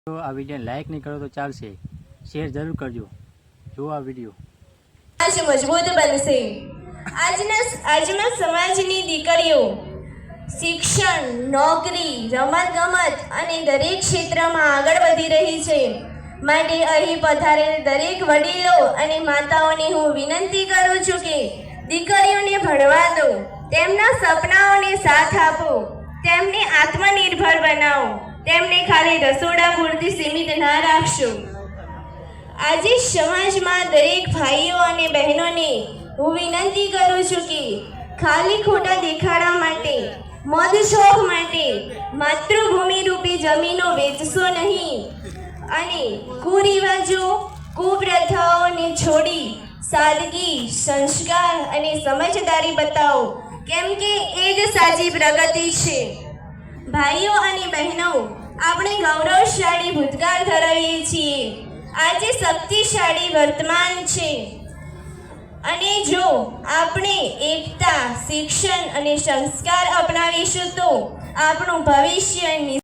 તો આ video like નહીં કરો તો ચાલશે, શેર જરૂર કરજો। જો આ વિડીયો આજ મજબૂત બનશે। આજના સમાજની દીકરીઓ શિક્ષણ, નોકરી, રમતગમત અને દરેક ક્ષેત્રમાં આગળ વધી રહી છે। માટે અહીં પધારેલ દરેક વડીલો અને માતાઓને હું વિનંતી કરું છું કે દીકરીઓને ભણવા દો, તેમના સપનાઓને સાથ આપો, તેમને આત્મનિર્ભર બનાવો, તેમને ખાલી રસોડા પૂરતી સીમિત ના રાખશો। આજે સમાજમાં દરેક ભાઈઓ અને બહેનોને હું વિનંતી કરું છું કે ખાલી ખોટા દેખાડા માટે, મોજ શોખ માટે માતૃભૂમિ રૂપી જમીનો વેચશો નહીં અને કુરિવાજો, કુપ્રથાઓને છોડી સાદગી, સંસ્કાર અને સમજદારી બતાવો, કેમ કે એ જ સાચી પ્રગતિ છે। ભાઈઓ અને બહેનો, આપણે ગૌરવશાળી ભૂતકાળ ધરાવીએ છીએ, આજે શક્તિશાળી વર્તમાન છે અને જો આપણે એકતા, શિક્ષણ અને સંસ્કાર અપનાવીશું તો આપણું ભવિષ્ય